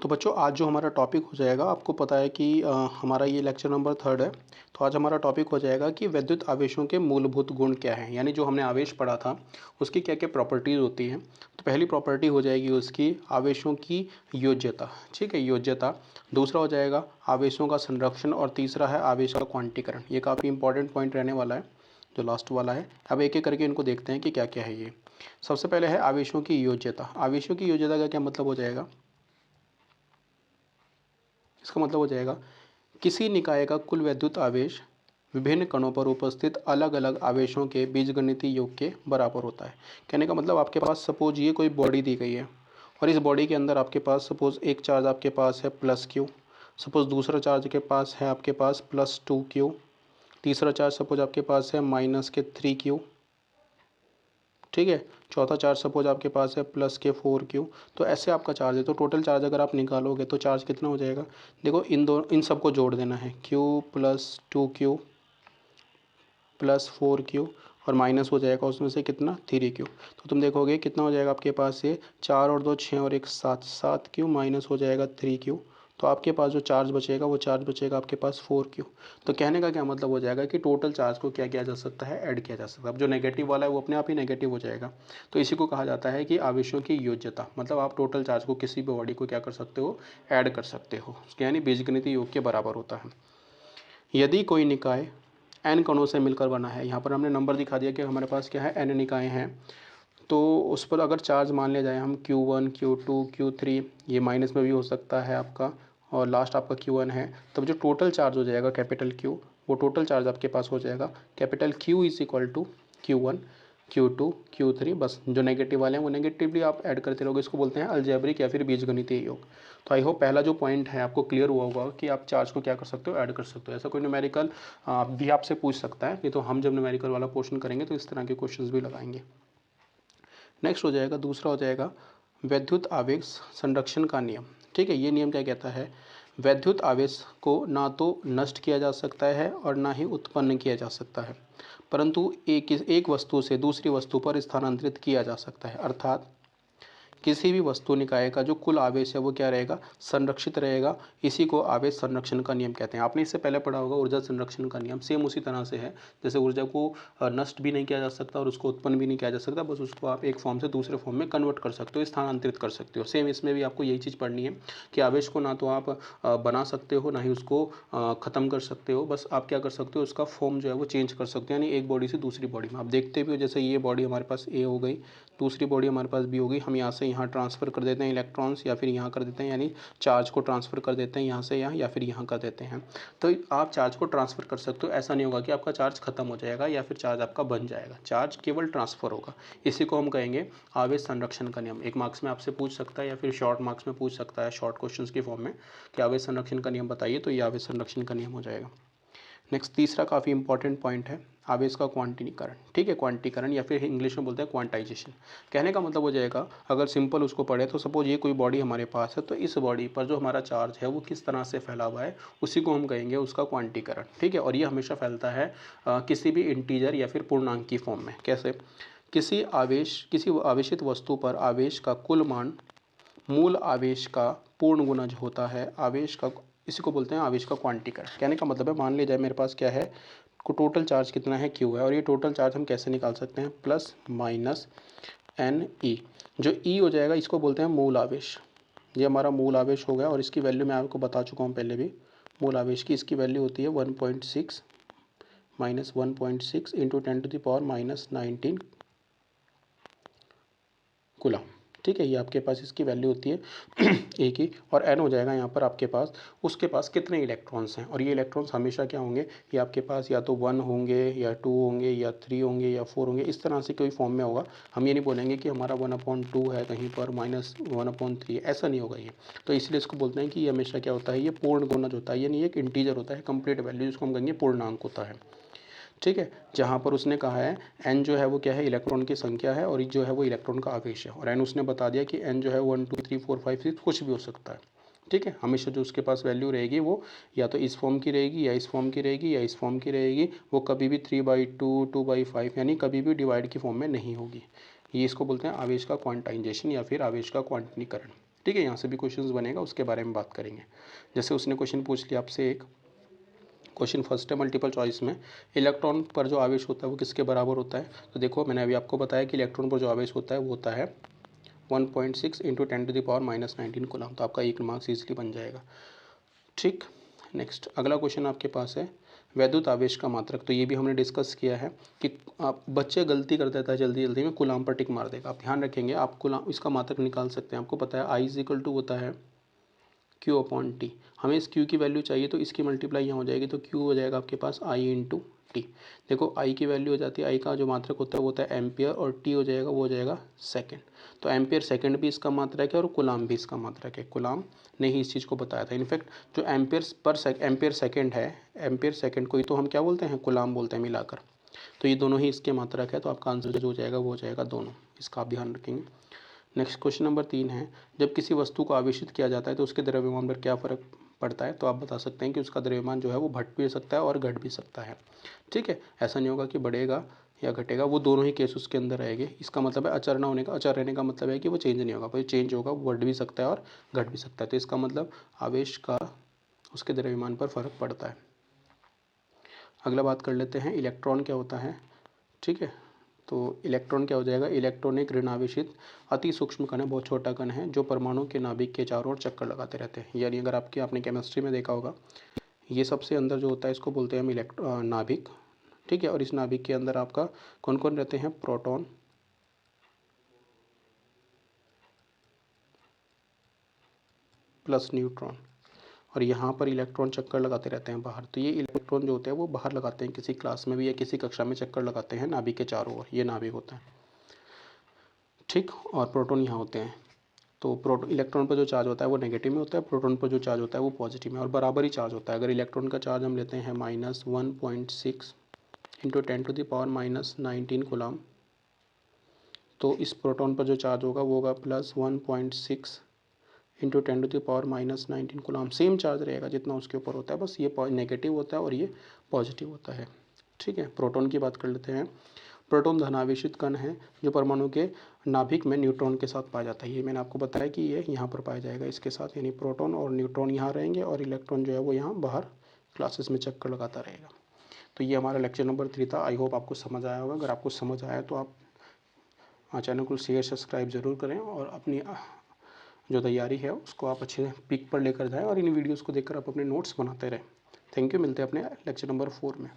तो बच्चों आज जो हमारा टॉपिक हो जाएगा, आपको पता है कि हमारा ये लेक्चर नंबर 3 है। तो आज हमारा टॉपिक हो जाएगा कि विद्युत आवेशों के मूलभूत गुण क्या हैं, यानी जो हमने आवेश पढ़ा था उसकी क्या क्या प्रॉपर्टीज़ होती हैं। तो पहली प्रॉपर्टी हो जाएगी उसकी आवेशों की योज्यता। ठीक है, योज्यता। दूसरा हो जाएगा आवेशों का संरक्षण और तीसरा है आवेश का क्वांटीकरण। ये काफ़ी इंपॉर्टेंट पॉइंट रहने वाला है जो लास्ट वाला है। अब एक एक करके इनको देखते हैं कि क्या क्या है ये। सबसे पहले है आवेशों की योज्यता। आवेशों की योज्यता का क्या मतलब हो जाएगा? इसका मतलब हो जाएगा किसी निकाय का कुल वैद्युत आवेश विभिन्न कणों पर उपस्थित अलग अलग आवेशों के बीजगणितीय योग के बराबर होता है। कहने का मतलब आपके पास सपोज ये कोई बॉडी दी गई है और इस बॉडी के अंदर आपके पास सपोज एक चार्ज आपके पास है +Q, सपोज दूसरा चार्ज के पास है आपके पास +2Q, तीसरा चार्ज सपोज आपके पास है -3Q। ठीक है, चौथा चार्ज सपोज आपके पास है +4Q। तो ऐसे आपका चार्ज है, तो टोटल चार्ज अगर आप निकालोगे तो चार्ज कितना हो जाएगा? देखो इन सबको जोड़ देना है, Q +2Q +4Q और माइनस हो जाएगा उसमें से कितना 3Q। तो तुम देखोगे कितना हो जाएगा आपके पास, ये 4 और 2 6 और 1 7Q माइनस हो जाएगा 3Q। तो आपके पास जो चार्ज बचेगा वो चार्ज बचेगा आपके पास 4Q। तो कहने का क्या मतलब हो जाएगा कि टोटल चार्ज को क्या किया जा सकता है, ऐड किया जा सकता है। अब जो नेगेटिव वाला है वो अपने आप ही नेगेटिव हो जाएगा। तो इसी को कहा जाता है कि आवेशों की योज्यता। मतलब आप टोटल चार्ज को किसी भी बॉडी को क्या कर सकते हो, ऐड कर सकते हो, यानी बीजगणितीय योग के बराबर होता है। यदि कोई निकाय n कणों से मिलकर बना है, यहाँ पर हमने नंबर दिखा दिया कि हमारे पास क्या है, n निकाय हैं। तो उस पर अगर चार्ज मान लिया जाए हम Q1 Q2 Q3, ये माइनस में भी हो सकता है आपका, और लास्ट आपका Q1 है। तब जो टोटल चार्ज हो जाएगा कैपिटल Q, वो टोटल चार्ज आपके पास हो जाएगा capital Q is equal to Q1 Q2 Q3। बस जो नेगेटिव वाले हैं वो नेगेटिवली आप ऐड करते रहोगे। इसको बोलते हैं अलजेब्रिक या फिर बीजगणितीय योग। तो आई होप पहला जो पॉइंट है आपको क्लियर हुआ होगा कि आप चार्ज को क्या कर सकते हो, ऐड कर सकते हो। ऐसा कोई न्यूमेरिकल भी आपसे पूछ सकता है, नहीं तो हम जब न्यूमेरिकल वाला पोर्शन करेंगे तो इस तरह के क्वेश्चंस भी लगाएंगे। नेक्स्ट हो जाएगा, दूसरा हो जाएगा वैद्युत आवेश संरक्षण का नियम। ठीक है, ये नियम क्या कहता है, वैद्युत आवेश को ना तो नष्ट किया जा सकता है और ना ही उत्पन्न किया जा सकता है, परंतु एक वस्तु से दूसरी वस्तु पर स्थानांतरित किया जा सकता है। अर्थात किसी भी वस्तु निकाय का जो कुल आवेश है वो क्या रहेगा, संरक्षित रहेगा। इसी को आवेश संरक्षण का नियम कहते हैं। आपने इससे पहले पढ़ा होगा ऊर्जा संरक्षण का नियम। सेम उसी तरह से है, जैसे ऊर्जा को नष्ट भी नहीं किया जा सकता और उसको उत्पन्न भी नहीं किया जा सकता, बस उसको आप एक फॉर्म से दूसरे फॉर्म में कन्वर्ट कर सकते हो, स्थानांतरित कर सकते हो। सेम इसमें भी आपको यही चीज़ पढ़नी है कि आवेश को ना तो आप बना सकते हो ना ही उसको ख़त्म कर सकते हो। बस आप क्या कर सकते हो, उसका फॉर्म जो है वो चेंज कर सकते हो, यानी एक बॉडी से दूसरी बॉडी में। आप देखते भी हो जैसे ये बॉडी हमारे पास ए हो गई, दूसरी बॉडी हमारे पास बी होगी, हम यहाँ से यहाँ ट्रांसफ़र कर देते हैं इलेक्ट्रॉन्स, या फिर यहाँ कर देते हैं, यानी चार्ज को ट्रांसफ़र कर देते हैं यहाँ से यहाँ, या फिर यहाँ कर देते हैं। तो आप चार्ज को ट्रांसफ़र कर सकते हो। ऐसा नहीं होगा कि आपका चार्ज खत्म हो जाएगा या फिर चार्ज आपका बन जाएगा, चार्ज केवल ट्रांसफ़र होगा। इसी को हम कहेंगे आवेश संरक्षण का नियम। एक मार्क्स में आपसे पूछ सकता है या फिर शॉर्ट मार्क्स में पूछ सकता है, शॉर्ट क्वेश्चन के फॉर्म में, कि आवेश संरक्षण का नियम बताइए, तो ये आवेश संरक्षण का नियम हो जाएगा। नेक्स्ट तीसरा काफ़ी इंपॉर्टेंट पॉइंट है आवेश का क्वांटीकरण। ठीक है, क्वांटीकरण या फिर इंग्लिश में बोलते हैं क्वांटाइजेशन। कहने का मतलब हो जाएगा, अगर सिंपल उसको पढ़े तो सपोज ये कोई बॉडी हमारे पास है, तो इस बॉडी पर जो हमारा चार्ज है वो किस तरह से फैला हुआ है, उसी को हम कहेंगे उसका क्वांटीकरण। ठीक है, और ये हमेशा फैलता है किसी भी इंटीजर या फिर पूर्णांक की फॉर्म में। कैसे? किसी आवेशित वस्तु पर आवेश का कुल मान मूल आवेश का पूर्ण गुणज होता है। आवेश का, इसी को बोलते हैं आवेश का क्वांटीकरण। कहने का मतलब है, मान लिया जाए मेरे पास क्या है, को टोटल चार्ज कितना है, Q है, और ये टोटल चार्ज हम कैसे निकाल सकते हैं, +-NE। जो E हो जाएगा इसको बोलते हैं मूल आवेश। ये हमारा मूल आवेश हो गया, और इसकी वैल्यू मैं आपको बता चुका हूँ पहले भी। मूल आवेश की इसकी वैल्यू होती है 1.6 -1.6 इंटू 10⁻⁻19 कूलम। ठीक है, ये आपके पास इसकी वैल्यू होती है ए की, और एन हो जाएगा यहाँ पर आपके पास उसके पास कितने इलेक्ट्रॉन्स हैं। और ये इलेक्ट्रॉन्स हमेशा क्या होंगे, ये आपके पास या तो 1 होंगे या 2 होंगे या 3 होंगे या 4 होंगे, इस तरह से कोई फॉर्म में होगा। हम ये नहीं बोलेंगे कि हमारा 1/2 है कहीं पर, -1/3, ऐसा नहीं होगा ये। तो इसलिए इसको बोलते हैं कि ये हमेशा क्या होता है, ये पूर्ण गुणज होता है, यानी एक इंटीजर होता है, कंप्लीट वैल्यू, जिसको हम कहेंगे पूर्णांक होता है। ठीक है, जहाँ पर उसने कहा है एन जो है वो क्या है, इलेक्ट्रॉन की संख्या है, और जो है वो इलेक्ट्रॉन का आवेश है, और एन उसने बता दिया कि एन जो है 1 2 3 4 5 6 कुछ भी हो सकता है। ठीक है, हमेशा जो उसके पास वैल्यू रहेगी वो या तो इस फॉर्म की रहेगी या इस फॉर्म की रहेगी या इस फॉर्म की रहेगी, वो कभी भी 3/2 2/5 यानी कभी भी डिवाइड की फॉर्म में नहीं होगी। ये इसको बोलते हैं आवेश का क्वांटाइजेशन या फिर आवेश का क्वांटनीकरण। ठीक है, यहाँ से भी क्वेश्चंस बनेगा, उसके बारे में बात करेंगे। जैसे उसने क्वेश्चन पूछ लिया आपसे एक क्वेश्चन फर्स्ट है मल्टीपल चॉइस में, इलेक्ट्रॉन पर जो आवेश होता है वो किसके बराबर होता है। तो देखो मैंने अभी आपको बताया कि इलेक्ट्रॉन पर जो आवेश होता है वो होता है 1.6 इंटू 10⁻⁻⁹ कूलम। तो आपका एक मार्क्स ईजिली बन जाएगा। ठीक, नेक्स्ट अगला क्वेश्चन आपके पास है वैद्युत आवेश का मात्रक। तो ये भी हमने डिस्कस किया है कि आप बच्चे गलती कर देता है जल्दी जल्दी में, कूलाम पर टिक मार देगा। आप ध्यान रखेंगे, आप कूलाम इसका मात्रक निकाल सकते हैं। आपको पता है आई इज इक्वल टू होता है क्यू अपॉन टी। हमें इस क्यू की वैल्यू चाहिए तो इसकी मल्टीप्लाई यहाँ हो जाएगी, तो क्यू हो जाएगा आपके पास आई इंटू टी। देखो आई की वैल्यू हो जाती है, आई का जो मात्रक होता है वो होता है एम्पियर, और टी हो जाएगा वो हो जाएगा सेकेंड। तो एम्पियर सेकेंड भी इसका मात्रक है और कुलाम भी इसका मात्रक है। कुलाम ने ही इस चीज़ को बताया था। इनफैक्ट जो एम्पियर सेकेंड है, एम्पियर सेकेंड को ही तो हम क्या बोलते हैं, कुलाम बोलते हैं मिलाकर। तो ये दोनों ही इसके मात्रक है, तो आपका आंसर जो हो जाएगा वो हो जाएगा दोनों। इसका आप ध्यान रखेंगे। नेक्स्ट क्वेश्चन नंबर 3 है, जब किसी वस्तु को आवेशित किया जाता है तो उसके द्रव्यमान पर क्या फ़र्क पड़ता है। तो आप बता सकते हैं कि उसका द्रव्यमान जो है वो घट भी सकता है और घट भी सकता है। ठीक है, ऐसा नहीं होगा कि बढ़ेगा या घटेगा, वो दोनों ही केस उसके अंदर रहेंगे। इसका मतलब है अचर ना होने का, अचर रहने का मतलब है कि वो चेंज नहीं होगा, भाई चेंज होगा, वो बढ़ भी सकता है और घट भी सकता है। तो इसका मतलब आवेश का उसके द्रव्यमान पर फ़र्क पड़ता है। अगला बात कर लेते हैं इलेक्ट्रॉन क्या होता है। ठीक है, तो इलेक्ट्रॉन क्या हो जाएगा, इलेक्ट्रॉन एक ऋणावेशित अति सूक्ष्म कण है, बहुत छोटा कण है जो परमाणु के नाभिक के चारों ओर चक्कर लगाते रहते हैं। यानी अगर आपने केमिस्ट्री में देखा होगा, ये सबसे अंदर जो होता है इसको बोलते हैं हम नाभिक। ठीक है, और इस नाभिक के अंदर आपका कौन कौन रहते हैं, प्रोटॉन, प्लस न्यूट्रॉन, और यहाँ पर इलेक्ट्रॉन चक्कर लगाते रहते हैं बाहर। तो ये इलेक्ट्रॉन जो होते हैं वो बाहर लगाते हैं, किसी क्लास में भी या किसी कक्षा में चक्कर लगाते हैं नाभिक के चारों ओर, ये नाभिक होता है। ठीक, और प्रोटॉन यहाँ होते हैं। तो प्रोटॉन इलेक्ट्रॉन पर जो चार्ज होता है वो नेगेटिव में होता है, प्रोटॉन पर जो चार्ज होता है वो पॉजिटिव में, और बराबर ही चार्ज होता है। अगर इलेक्ट्रॉन का चार्ज हम लेते हैं -1.6 इंटू 10⁻⁻19 कूलम, तो इस प्रोटॉन पर जो चार्ज होगा वो होगा +1.6 इंटू 10⁻⁻19 कूलम। सेम चार्ज रहेगा जितना उसके ऊपर होता है, बस ये नेगेटिव होता है और ये पॉजिटिव होता है। ठीक है, प्रोटॉन की बात कर लेते हैं। प्रोटॉन धनावेशित कण है जो परमाणु के नाभिक में न्यूट्रॉन के साथ पाया जाता है। ये मैंने आपको बताया कि ये यहाँ पर पाया जाएगा इसके साथ, यानी प्रोटॉन और न्यूट्रॉन यहाँ रहेंगे और इलेक्ट्रॉन जो है वो यहाँ बाहर क्लासेस में चक्कर लगाता रहेगा। तो ये हमारा लेक्चर नंबर 3 था। आई होप आपको समझ आया होगा। अगर आपको समझ आया तो आप चैनल को शेयर सब्सक्राइब ज़रूर करें, और अपनी जो तैयारी है उसको आप अच्छे पीक पर लेकर जाएं, और इन वीडियोज़ को देखकर आप अपने नोट्स बनाते रहें। थैंक यू, मिलते हैं अपने लेक्चर नंबर 4 में।